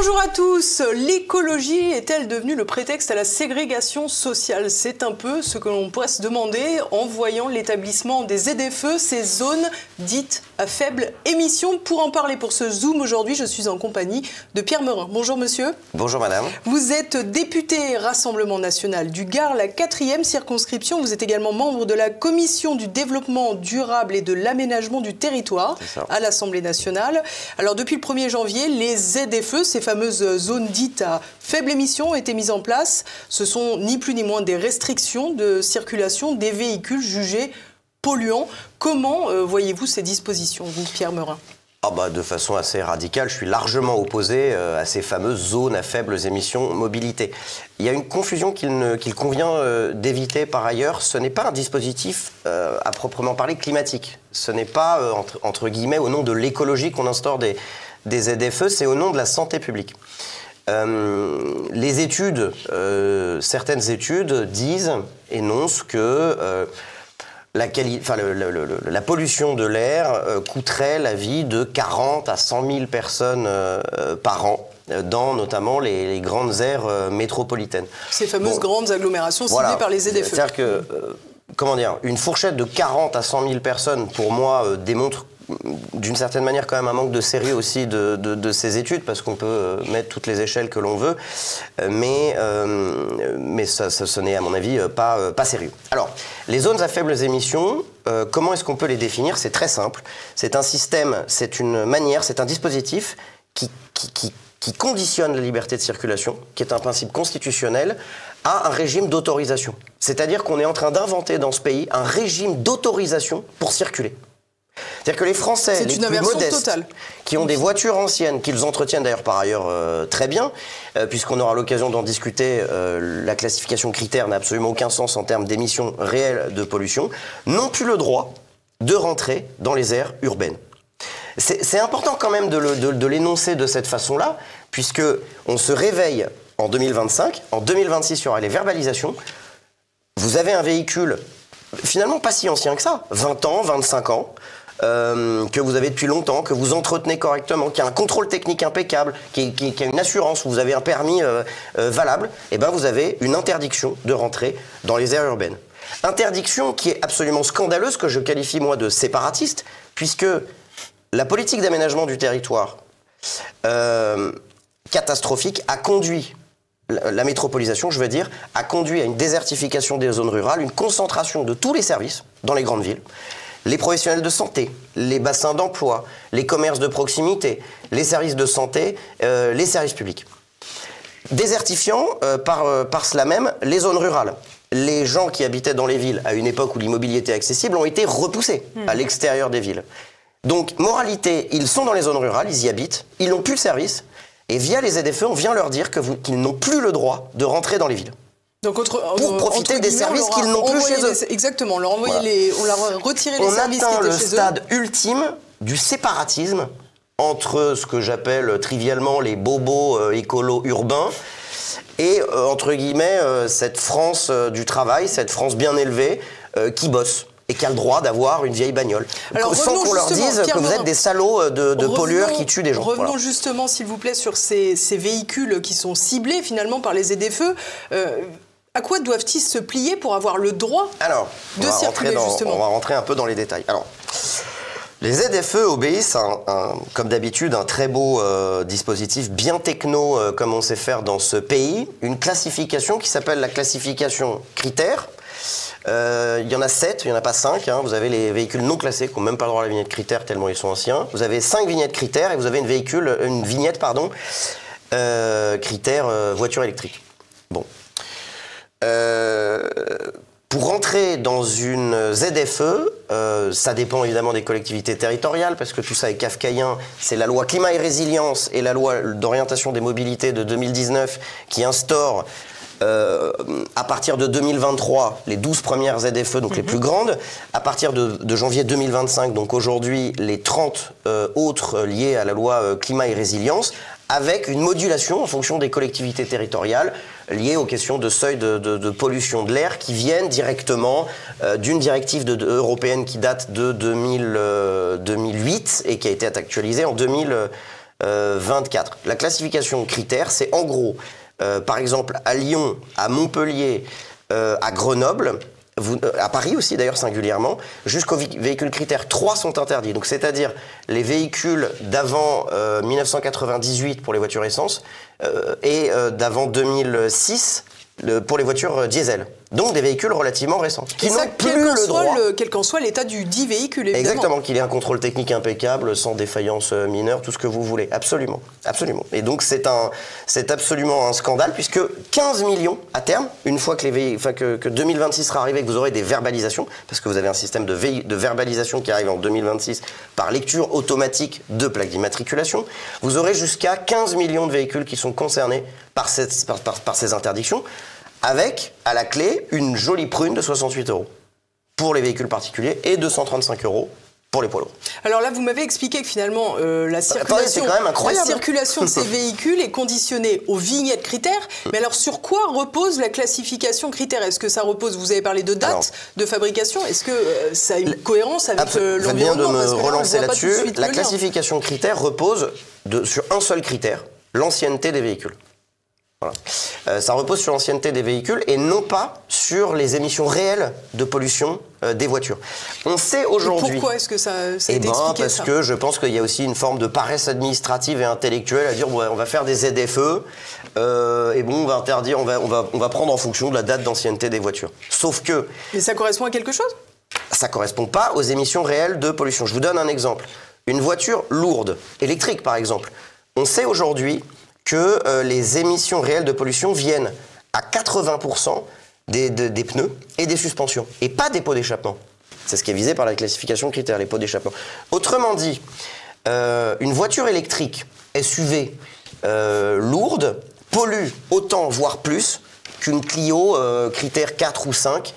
Bonjour à tous. L'écologie est-elle devenue le prétexte à la ségrégation sociale? C'est un peu ce que l'on pourrait se demander en voyant l'établissement des ZFE, ces zones dites à faible émission. Pour en parler pour ce Zoom aujourd'hui, je suis en compagnie de Pierre Meurin. Bonjour monsieur. Bonjour madame. Vous êtes député Rassemblement National du Gard, la 4e circonscription. Vous êtes également membre de la Commission du développement durable et de l'aménagement du territoire à l'Assemblée nationale. Alors depuis le 1er janvier, les ZFE, ces fameuses zones dites à faible émission, ont été mises en place. Ce sont ni plus ni moins des restrictions de circulation des véhicules jugés polluants. Comment voyez-vous ces dispositions, vous, Pierre Meurin? De façon assez radicale, je suis largement opposé à ces fameuses zones à faibles émissions mobilité. Il y a une confusion qu'il convient d'éviter par ailleurs. Ce n'est pas un dispositif à proprement parler climatique. Ce n'est pas, entre guillemets, au nom de l'écologie qu'on instaure des ZFE, c'est au nom de la santé publique. Les études, certaines études énoncent que la pollution de l'air coûterait la vie de 40 à 100 000 personnes par an, dans notamment les grandes aires métropolitaines. Ces fameuses grandes agglomérations ciblées par les ZFE. C'est-à-dire que, une fourchette de 40 à 100 000 personnes, pour moi, démontre d'une certaine manière quand même un manque de sérieux aussi de ces études, parce qu'on peut mettre toutes les échelles que l'on veut, mais ce n'est à mon avis pas sérieux. Alors, les zones à faibles émissions, comment est-ce qu'on peut les définir? C'est très simple. C'est un système, c'est une manière, c'est un dispositif qui conditionne la liberté de circulation, qui est un principe constitutionnel, à un régime d'autorisation. C'est-à-dire qu'on est en train d'inventer dans ce pays un régime d'autorisation pour circuler. C'est-à-dire que les Français les plus modestes, qui ont des voitures anciennes, qu'ils entretiennent d'ailleurs par ailleurs très bien, puisqu'on aura l'occasion d'en discuter, la classification critère n'a absolument aucun sens en termes d'émissions réelles de pollution, n'ont plus le droit de rentrer dans les aires urbaines. C'est important quand même de l'énoncer de cette façon-là, puisque on se réveille en 2025, en 2026 il y aura les verbalisations, vous avez un véhicule finalement pas si ancien que ça, 20 ans, 25 ans, que vous avez depuis longtemps, que vous entretenez correctement, qui a un contrôle technique impeccable, qui a une assurance, où vous avez un permis valable, et ben vous avez une interdiction de rentrer dans les aires urbaines. Interdiction qui est absolument scandaleuse, que je qualifie moi de séparatiste, puisque la politique d'aménagement du territoire catastrophique a conduit, la métropolisation, je veux dire, a conduit à une désertification des zones rurales, une concentration de tous les services dans les grandes villes. Les professionnels de santé, les bassins d'emploi, les commerces de proximité, les services de santé, les services publics. Désertifiant par cela même les zones rurales. Les gens qui habitaient dans les villes à une époque où l'immobilier était accessible ont été repoussés à l'extérieur des villes. Donc, moralité, ils sont dans les zones rurales, ils y habitent, ils n'ont plus le service, et via les ZFE, on vient leur dire qu'ils n'ont plus le droit de rentrer dans les villes. Donc pour profiter des services qu'ils n'ont plus chez eux. Exactement, on leur a retiré les services qui étaient chez eux. On atteint le stade ultime du séparatisme entre ce que j'appelle trivialement les bobos écolos urbains et, entre guillemets, cette France du travail, cette France bien élevée qui bosse et qui a le droit d'avoir une vieille bagnole. Alors, sans qu'on leur dise que vous êtes des salauds de pollueurs qui tuent des gens. Revenons justement, s'il vous plaît, sur ces véhicules qui sont ciblés finalement par les ZFE. À quoi doivent-ils se plier pour avoir le droit de circuler, justement? On va rentrer un peu dans les détails. Alors, les ZFE obéissent, comme d'habitude, un très beau dispositif bien techno, comme on sait faire dans ce pays, une classification qui s'appelle la classification critère. Il y en a 7, il n'y en a pas 5. Vous avez les véhicules non classés qui n'ont même pas le droit à la vignette critère tellement ils sont anciens. Vous avez 5 vignettes critères et vous avez une vignette critère voiture électrique. Bon. Pour rentrer dans une ZFE, ça dépend évidemment des collectivités territoriales, parce que tout ça est kafkaïen. C'est la loi climat et résilience et la loi d'orientation des mobilités de 2019 qui instaure à partir de 2023 les 12 premières ZFE, donc les plus grandes. À partir de janvier 2025, donc aujourd'hui, les 30 autres liées à la loi climat et résilience, avec une modulation en fonction des collectivités territoriales liées aux questions de seuil de pollution de l'air qui viennent directement d'une directive européenne qui date de 2008 et qui a été actualisée en 24. La classification critère, c'est en gros, par exemple, à Lyon, à Montpellier, à Grenoble, à Paris aussi d'ailleurs singulièrement, jusqu'aux véhicules critères 3 sont interdits. Donc c'est-à-dire les véhicules d'avant 1998 pour les voitures essence et d'avant 2006 pour les voitures diesel. Donc des véhicules relativement récents. Qui n'ont plus le droit. Quel qu'en soit l'état du dit véhicule, évidemment. Exactement, qu'il ait un contrôle technique impeccable, sans défaillance mineure, tout ce que vous voulez. Absolument, absolument. Et donc c'est absolument un scandale, puisque 15 millions à terme, une fois que 2026 sera arrivé, que vous aurez des verbalisations, parce que vous avez un système de verbalisation qui arrive en 2026 par lecture automatique de plaques d'immatriculation, vous aurez jusqu'à 15 millions de véhicules qui sont concernés par ces interdictions, avec, à la clé, une jolie prune de 68 € pour les véhicules particuliers et 235 € pour les poids lourds. Alors là, vous m'avez expliqué que finalement, la circulation de ces véhicules est conditionnée aux vignettes critères. Mais alors, sur quoi repose la classification critère? Est-ce que ça repose, vous avez parlé de date de fabrication, est-ce que ça a une cohérence avec l'environnement? Vous faites bien de me relancer là-dessus. La classification critère repose sur un seul critère, l'ancienneté des véhicules. Voilà. Ça repose sur l'ancienneté des véhicules et non pas sur les émissions réelles de pollution des voitures. On sait aujourd'hui... Pourquoi est-ce que ça a été expliqué, parce que je pense qu'il y a aussi une forme de paresse administrative et intellectuelle à dire ouais, on va faire des ZFE et bon, on va interdire, on va prendre en fonction de la date d'ancienneté des voitures. Sauf que... Mais ça correspond à quelque chose? Ça ne correspond pas aux émissions réelles de pollution. Je vous donne un exemple. Une voiture lourde, électrique par exemple. On sait aujourd'hui que les émissions réelles de pollution viennent à 80% des pneus et des suspensions, et pas des pots d'échappement. C'est ce qui est visé par la classification critère, les pots d'échappement. Autrement dit, une voiture électrique SUV lourde pollue autant, voire plus, qu'une Clio critère 4 ou 5,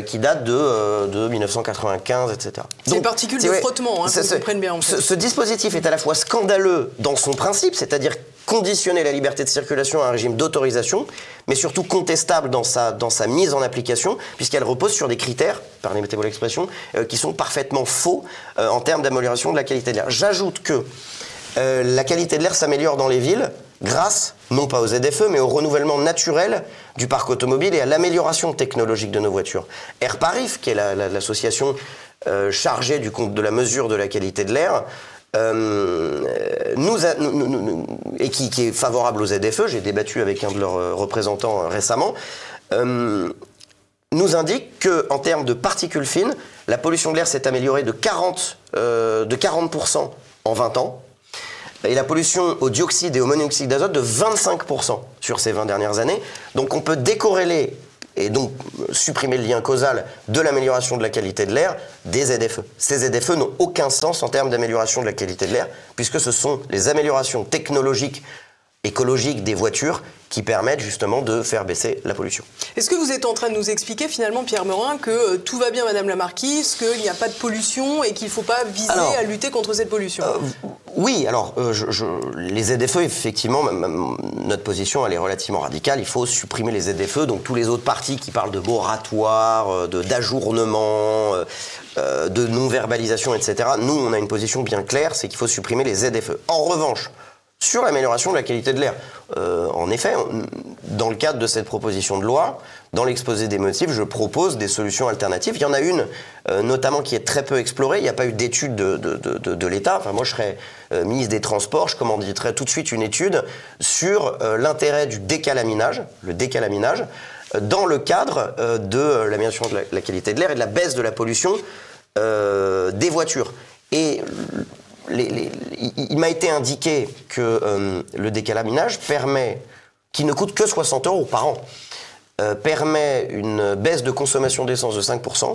qui date de 1995, etc. C'est les particules de frottement, hein, qu'on comprenne bien. En fait. Ce dispositif est à la fois scandaleux dans son principe, c'est-à-dire conditionner la liberté de circulation à un régime d'autorisation, mais surtout contestable dans sa mise en application, puisqu'elle repose sur des critères, permettez-moi l'expression, qui sont parfaitement faux en termes d'amélioration de la qualité de l'air. J'ajoute que la qualité de l'air s'améliore dans les villes grâce, non pas aux ZFE, mais au renouvellement naturel du parc automobile et à l'amélioration technologique de nos voitures. Airparif, qui est l'association chargée de la mesure de la qualité de l'air, et qui est favorable aux ZFE, j'ai débattu avec un de leurs représentants récemment, nous indique qu'en termes de particules fines, la pollution de l'air s'est améliorée de 40% en 20 ans, et la pollution au dioxyde et au monoxyde d'azote de 25% sur ces 20 dernières années. Donc on peut décorréler et donc supprimer le lien causal de l'amélioration de la qualité de l'air des ZFE. Ces ZFE n'ont aucun sens en termes d'amélioration de la qualité de l'air, puisque ce sont les améliorations technologiques, écologiques des voitures qui permettent justement de faire baisser la pollution. Est-ce que vous êtes en train de nous expliquer finalement, Pierre Meurin, que tout va bien, Madame la Marquise, qu'il n'y a pas de pollution et qu'il ne faut pas viser à lutter contre cette pollution? Oui, alors les ZFE, effectivement, notre position elle est relativement radicale. Il faut supprimer les ZFE, donc tous les autres partis qui parlent de moratoire, d'ajournement, de non-verbalisation, etc. Nous, on a une position bien claire, c'est qu'il faut supprimer les ZFE. En revanche, sur l'amélioration de la qualité de l'air, en effet, dans le cadre de cette proposition de loi, dans l'exposé des motifs, je propose des solutions alternatives. Il y en a une, notamment, qui est très peu explorée. Il n'y a pas eu d'étude de l'État. Enfin, moi, je serais ministre des Transports. Je commanditerais tout de suite une étude sur l'intérêt du décalaminage, dans le cadre de l'amélioration de la qualité de l'air et de la baisse de la pollution des voitures. Et il m'a été indiqué que le décalaminage qui ne coûte que 60 € par an, permet une baisse de consommation d'essence de 5%,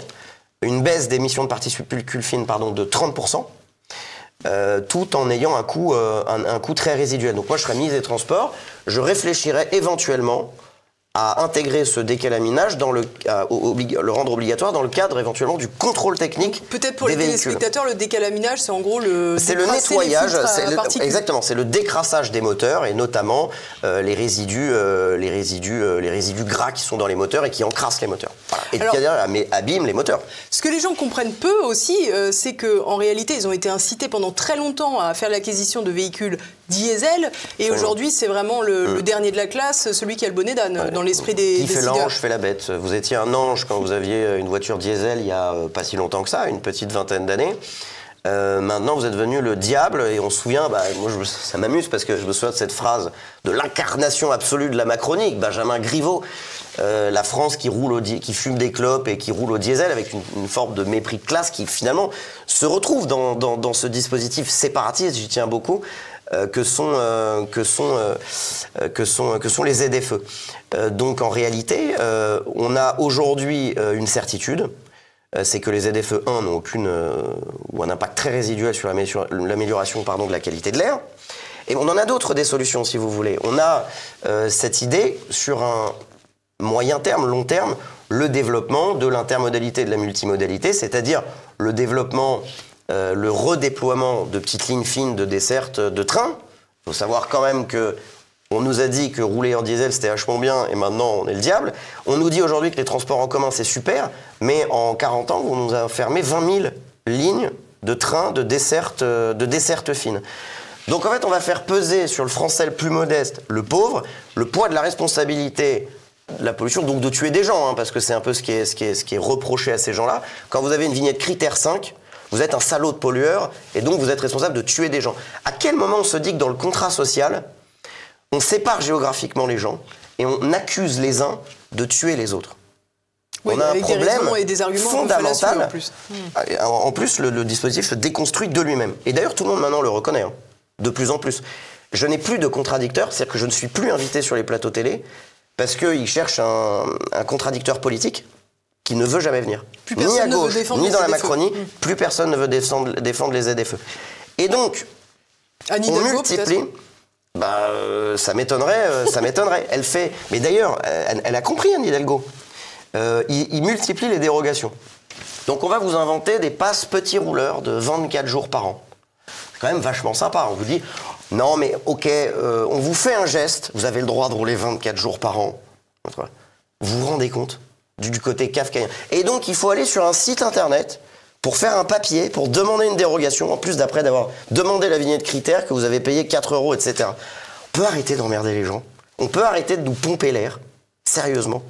une baisse d'émissions de particules fines de 30%, tout en ayant un coût très résiduel. Donc moi, je serais ministre des Transports, je réfléchirais éventuellement à intégrer ce décalaminage, le rendre obligatoire dans le cadre éventuellement du contrôle technique. Peut-être pour les téléspectateurs, le décalaminage, c'est en gros c'est le nettoyage, exactement, c'est le décrassage des moteurs et notamment les résidus gras qui sont dans les moteurs et qui encrassent les moteurs. Voilà. et qui abîme les moteurs. Ce que les gens comprennent peu aussi, c'est qu'en réalité, ils ont été incités pendant très longtemps à faire l'acquisition de véhicules diesel, et aujourd'hui, c'est vraiment le dernier de la classe, celui qui a le bonnet d'âne, dans l'esprit des Qui fait décideurs. l'ange fait la bête. Vous étiez un ange quand vous aviez une voiture diesel il y a pas si longtemps que ça, une petite vingtaine d'années. Maintenant, vous êtes devenu le diable, et on se souvient, moi ça m'amuse parce que je me souviens de cette phrase de l'incarnation absolue de la Macronie, Benjamin Griveaux, la France qui fume des clopes et qui roule au diesel, avec une forme de mépris de classe qui finalement se retrouve dans ce dispositif séparatiste, j'y tiens beaucoup, que sont les ZFE. Donc en réalité, on a aujourd'hui une certitude, c'est que les ZFE 1 n'ont ou un impact très résiduel sur l'amélioration de la qualité de l'air. Et on en a d'autres des solutions, si vous voulez. On a cette idée sur un moyen terme, long terme, le développement de l'intermodalité et de la multimodalité, c'est-à-dire le développement, le redéploiement de petites lignes fines de desserte de train. Il faut savoir quand même que on nous a dit que rouler en diesel c'était vachement bien, et maintenant on est le diable. On nous dit aujourd'hui que les transports en commun c'est super, mais en 40 ans on nous a fermé 20 000 lignes de trains de desserte fine. Donc en fait on va faire peser sur le Français le plus modeste, le pauvre, le poids de la responsabilité de la pollution, donc de tuer des gens, parce que c'est un peu ce qui est reproché à ces gens-là. Quand vous avez une vignette critère 5, vous êtes un salaud de pollueur, et donc vous êtes responsable de tuer des gens. À quel moment on se dit que dans le contrat social, on sépare géographiquement les gens et on accuse les uns de tuer les autres? Oui, on a un problème et des arguments fondamental. En plus, en plus le dispositif se déconstruit de lui-même. Et d'ailleurs, tout le monde maintenant le reconnaît, de plus en plus. Je n'ai plus de contradicteur, c'est-à-dire que je ne suis plus invité sur les plateaux télé parce qu'ils cherchent un contradicteur politique qui ne veut jamais venir. Ni à gauche, ni dans la Macronie, plus personne ne veut défendre les ZFE. Et donc, on multiplie... ça m'étonnerait. Elle fait... Mais d'ailleurs, elle a compris, Anne Hidalgo. Il multiplie les dérogations. Donc on va vous inventer des passes petits rouleurs de 24 jours par an. C'est quand même vachement sympa. On vous dit, non mais ok, on vous fait un geste, vous avez le droit de rouler 24 jours par an. Vous vous rendez compte du côté kafkaïen. Et donc il faut aller sur un site internet pour faire un papier, pour demander une dérogation, en plus d'après d'avoir demandé la vignette critère que vous avez payé 4 €, etc. On peut arrêter d'emmerder les gens. On peut arrêter de nous pomper l'air. Sérieusement.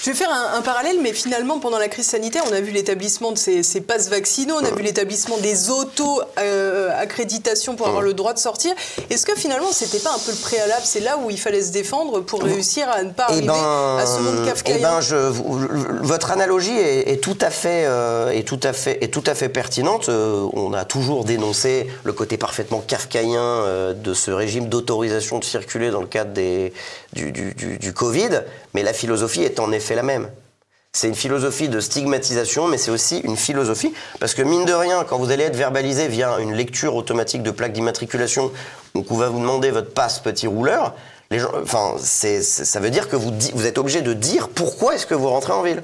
Je vais faire un parallèle, mais finalement, pendant la crise sanitaire, on a vu l'établissement de ces passes vaccinaux, on a vu l'établissement des auto-accréditations pour avoir le droit de sortir. Est-ce que finalement, c'était pas un peu le préalable? C'est là où il fallait se défendre pour réussir à ne pas arriver à ce monde kafkaïen. Votre analogie est tout à fait pertinente. On a toujours dénoncé le côté parfaitement kafkaïen de ce régime d'autorisation de circuler dans le cadre du Covid, mais la philosophie est en effet la même. C'est une philosophie de stigmatisation, mais c'est aussi une philosophie, parce que mine de rien, quand vous allez être verbalisé via une lecture automatique de plaque d'immatriculation, donc on va vous demander votre passe petit rouleur, les gens, ça veut dire que vous êtes obligé de dire pourquoi est-ce que vous rentrez en ville.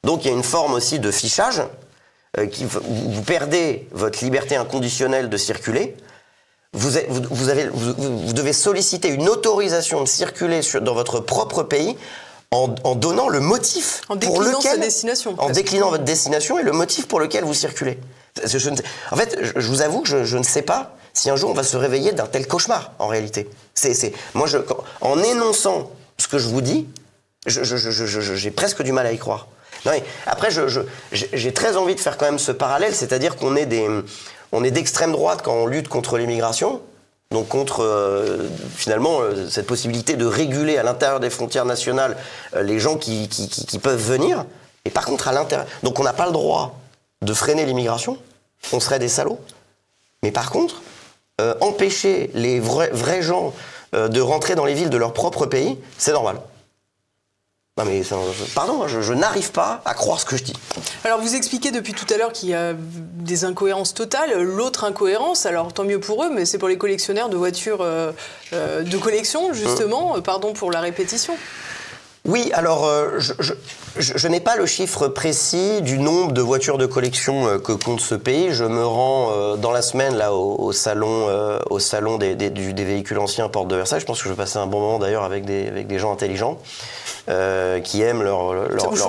Donc il y a une forme aussi de fichage, vous perdez votre liberté inconditionnelle de circuler. Vous devez solliciter une autorisation de circuler dans votre propre pays en donnant le motif pour lequel... En déclinant votre destination et le motif pour lequel vous circulez. En fait, je vous avoue que je ne sais pas si un jour on va se réveiller d'un tel cauchemar, en réalité. Moi, en énonçant ce que je vous dis, j'ai presque du mal à y croire. Non, après, j'ai très envie de faire quand même ce parallèle, c'est-à-dire qu'on est d'extrême droite quand on lutte contre l'immigration, donc contre finalement cette possibilité de réguler à l'intérieur des frontières nationales les gens qui peuvent venir, et par contre à l'intérieur. Donc on n'a pas le droit de freiner l'immigration, on serait des salauds. Mais par contre, empêcher les vrais gens de rentrer dans les villes de leur propre pays, c'est normal. Non mais, pardon, je n'arrive pas à croire ce que je dis. Alors vous expliquez depuis tout à l'heure qu'il y a des incohérences totales. L'autre incohérence, alors tant mieux pour eux, mais c'est pour les collectionneurs de voitures de collection, justement. Pardon pour la répétition. Oui, alors je n'ai pas le chiffre précis du nombre de voitures de collection que compte ce pays. Je me rends dans la semaine là au salon des véhicules anciens Porte de Versailles. Je pense que je vais passer un bon moment d'ailleurs avec des gens intelligents qui aiment leur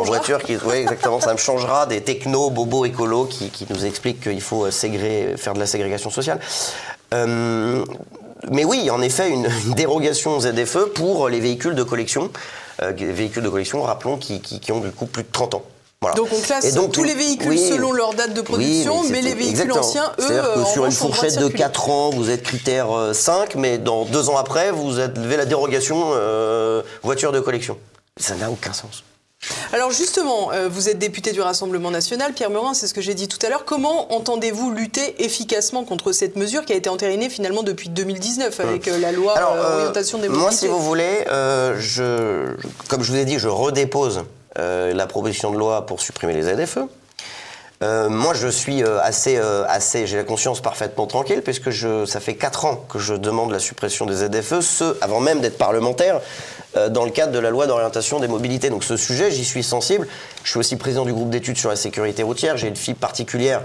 voiture. Oui, exactement, ça me changera des technos, bobos, écolos qui nous expliquent qu'il faut faire de la ségrégation sociale. Mais oui, en effet, une dérogation aux ZFE pour les véhicules de collection. Véhicules de collection, rappelons, qui ont du coup plus de 30 ans. Voilà. Donc on classe tous les véhicules selon leur date de production, mais les véhicules anciens, eux, c'est-à-dire que sur une fourchette de 4 ans, vous êtes critère 5, mais dans 2 ans après, vous avez la dérogation voiture de collection. Ça n'a aucun sens. Alors justement, vous êtes député du Rassemblement national, Pierre Meurin, c'est ce que j'ai dit tout à l'heure. Comment entendez-vous lutter efficacement contre cette mesure qui a été entérinée finalement depuis 2019 avec la loi orientation des mobilités? Moi, si vous voulez, comme je vous ai dit, je redépose la proposition de loi pour supprimer les ZFE. Moi, je suis j'ai la conscience parfaitement tranquille, puisque ça fait 4 ans que je demande la suppression des ZFE, avant même d'être parlementaire, dans le cadre de la loi d'orientation des mobilités. Donc ce sujet, j'y suis sensible. Je suis aussi président du groupe d'études sur la sécurité routière. J'ai une fibre particulière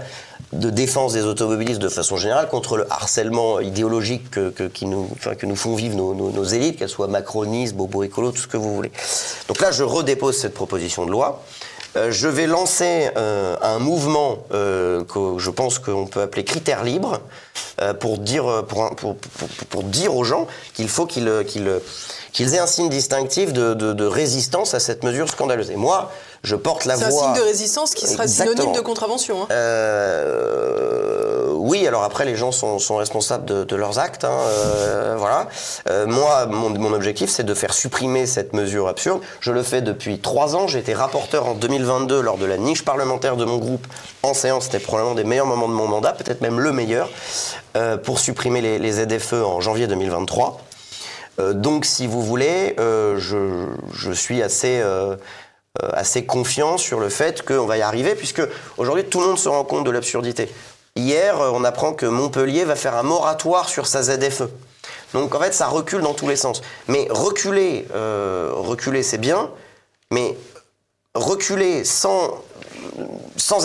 de défense des automobilistes de façon générale contre le harcèlement idéologique que nous font vivre nos élites, qu'elles soient macronistes, bobo écolo, tout ce que vous voulez. Donc là, je redépose cette proposition de loi. Je vais lancer un mouvement que je pense qu'on peut appeler critères libres pour dire aux gens qu'il faut qu'ils aient un signe distinctif de résistance à cette mesure scandaleuse. Et moi, je porte la voix... C'est un signe de résistance qui sera synonyme de contravention. Hein. Oui, alors après, les gens sont responsables de leurs actes. Hein, voilà. Moi, mon objectif, c'est de faire supprimer cette mesure absurde. Je le fais depuis 3 ans. J'ai été rapporteur en 2022 lors de la niche parlementaire de mon groupe en séance. C'était probablement des meilleurs moments de mon mandat, peut-être même le meilleur, pour supprimer les ZFE en janvier 2023. Donc, si vous voulez, je suis assez confiant sur le fait qu'on va y arriver, puisque aujourd'hui, tout le monde se rend compte de l'absurdité. Hier, on apprend que Montpellier va faire un moratoire sur sa ZFE. Donc, en fait, ça recule dans tous les sens. Mais reculer, c'est bien, mais reculer sans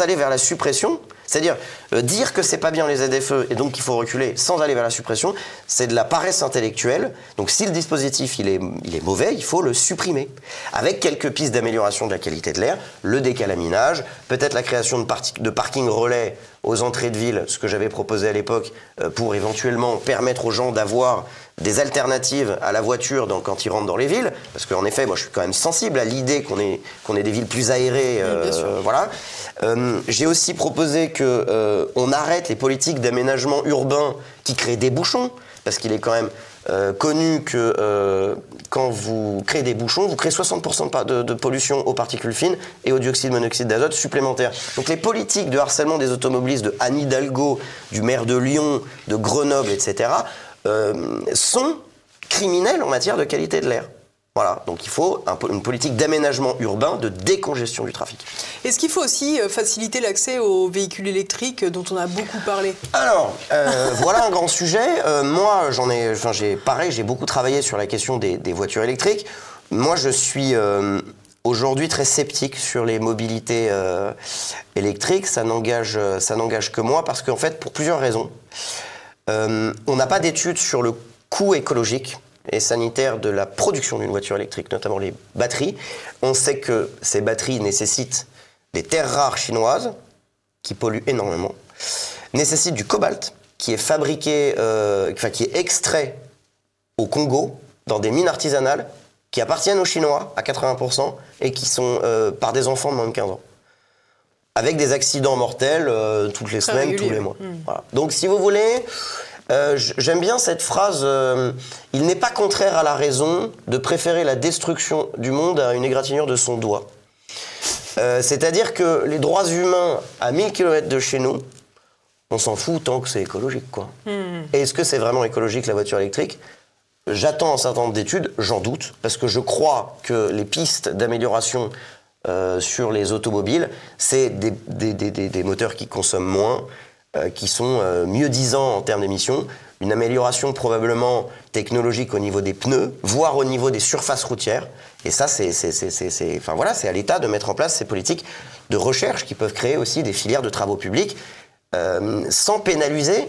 aller vers la suppression, c'est-à-dire dire que c'est pas bien les ZFE et donc qu'il faut reculer sans aller vers la suppression, c'est de la paresse intellectuelle. Donc si le dispositif il est mauvais, il faut le supprimer. Avec quelques pistes d'amélioration de la qualité de l'air, le décalaminage, peut-être la création de parkings relais aux entrées de ville, ce que j'avais proposé à l'époque pour éventuellement permettre aux gens d'avoir des alternatives à la voiture quand ils rentrent dans les villes, parce qu'en effet, moi je suis quand même sensible à l'idée qu'on ait des villes plus aérées, voilà. J'ai aussi proposé qu'on arrête les politiques d'aménagement urbain qui créent des bouchons, parce qu'il est quand même connu que quand vous créez des bouchons, vous créez 60% de pollution aux particules fines et au dioxyde monoxyde d'azote supplémentaire. Donc les politiques de harcèlement des automobilistes de Anne Hidalgo, du maire de Lyon, de Grenoble, etc., sont criminels en matière de qualité de l'air. Voilà, donc il faut une politique d'aménagement urbain, de décongestion du trafic. Est-ce qu'il faut aussi faciliter l'accès aux véhicules électriques dont on a beaucoup parlé? Alors, voilà un grand sujet. Moi, j'ai beaucoup travaillé sur la question des voitures électriques. Moi, je suis aujourd'hui très sceptique sur les mobilités électriques. Ça n'engage que moi parce qu'en fait, pour plusieurs raisons. On n'a pas d'études sur le coût écologique et sanitaire de la production d'une voiture électrique, notamment les batteries. On sait que ces batteries nécessitent des terres rares chinoises, qui polluent énormément, nécessitent du cobalt, qui est fabriqué, qui est extrait au Congo, dans des mines artisanales, qui appartiennent aux Chinois à 80%, et qui sont par des enfants de moins de 15 ans. Avec des accidents mortels toutes les semaines, tous les mois. Voilà. Donc si vous voulez... j'aime bien cette phrase il n'est pas contraire à la raison de préférer la destruction du monde à une égratignure de son doigt. C'est-à-dire que les droits humains à 1000 km de chez nous, on s'en fout tant que c'est écologique, quoi. Et est-ce que c'est vraiment écologique la voiture électrique? J'attends un certain nombre d'études, j'en doute, parce que je crois que les pistes d'amélioration sur les automobiles, c'est des moteurs qui consomment moins, qui sont mieux disants en termes d'émissions, une amélioration probablement technologique au niveau des pneus, voire au niveau des surfaces routières. Et ça, enfin, voilà, c'est à l'État de mettre en place ces politiques de recherche qui peuvent créer aussi des filières de travaux publics sans pénaliser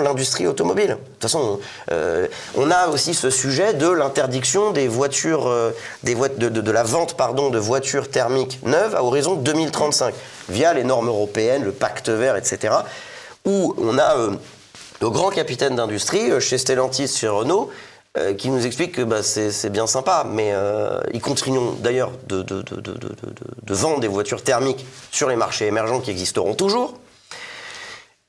l'industrie automobile. De toute façon, on a aussi ce sujet de l'interdiction des voitures, de la vente de voitures thermiques neuves à horizon 2035, via les normes européennes, le pacte vert, etc., où on a le grand capitaine d'industrie, chez Stellantis, chez Renault, qui nous explique que c'est bien sympa, mais ils continueront d'ailleurs de vendre des voitures thermiques sur les marchés émergents qui existeront toujours,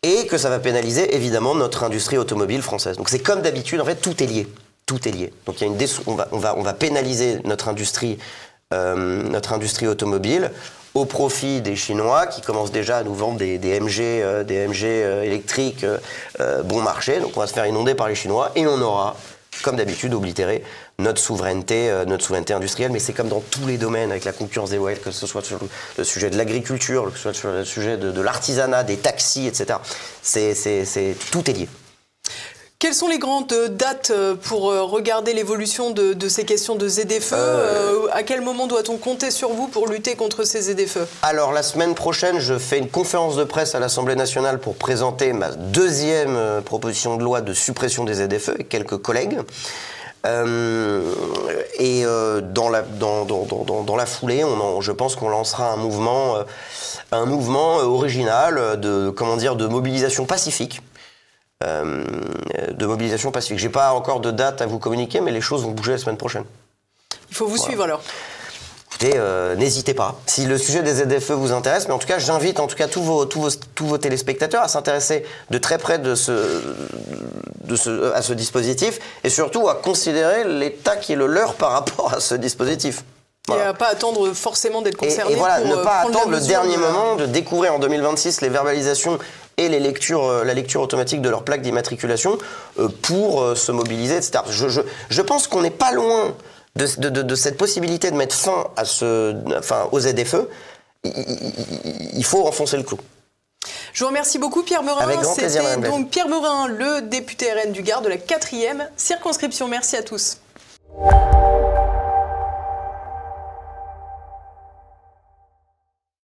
et que ça va pénaliser évidemment notre industrie automobile française. Donc c'est comme d'habitude, en fait, tout est lié. Tout est lié. Donc il y a on va pénaliser notre industrie automobile au profit des Chinois qui commencent déjà à nous vendre des MG électriques bon marché. Donc on va se faire inonder par les Chinois et on aura, comme d'habitude, oblitéré notre souveraineté industrielle. Mais c'est comme dans tous les domaines avec la concurrence déloyale, que ce soit sur le sujet de l'agriculture, que ce soit sur le sujet de l'artisanat, des taxis, etc. Tout est lié. Quelles sont les grandes dates pour regarder l'évolution de ces questions de ZFE À quel moment doit-on compter sur vous pour lutter contre ces ZFE? Alors, la semaine prochaine, je fais une conférence de presse à l'Assemblée nationale pour présenter ma deuxième proposition de loi de suppression des ZFE avec quelques collègues. Dans la foulée, je pense qu'on lancera un mouvement original de mobilisation pacifique. J'ai pas encore de date à vous communiquer, mais les choses vont bouger la semaine prochaine. Il faut vous suivre alors. Écoutez, n'hésitez pas. Si le sujet des ZFE vous intéresse, mais en tout cas, j'invite tous vos téléspectateurs à s'intéresser de très près à ce dispositif et surtout à considérer l'état qui est le leur par rapport à ce dispositif. Voilà. Et à ne pas attendre forcément d'être concerné. Et voilà, ne pas attendre le dernier moment de découvrir en 2026 les verbalisations et la lecture automatique de leur plaque d'immatriculation pour se mobiliser, etc. Je pense qu'on n'est pas loin de cette possibilité de mettre fin aux ZFE. Il faut enfoncer le clou. Je vous remercie beaucoup, Pierre Meurin. Avec grand plaisir, C'était donc Pierre Meurin, le député RN du Gard de la 4e circonscription. Merci à tous.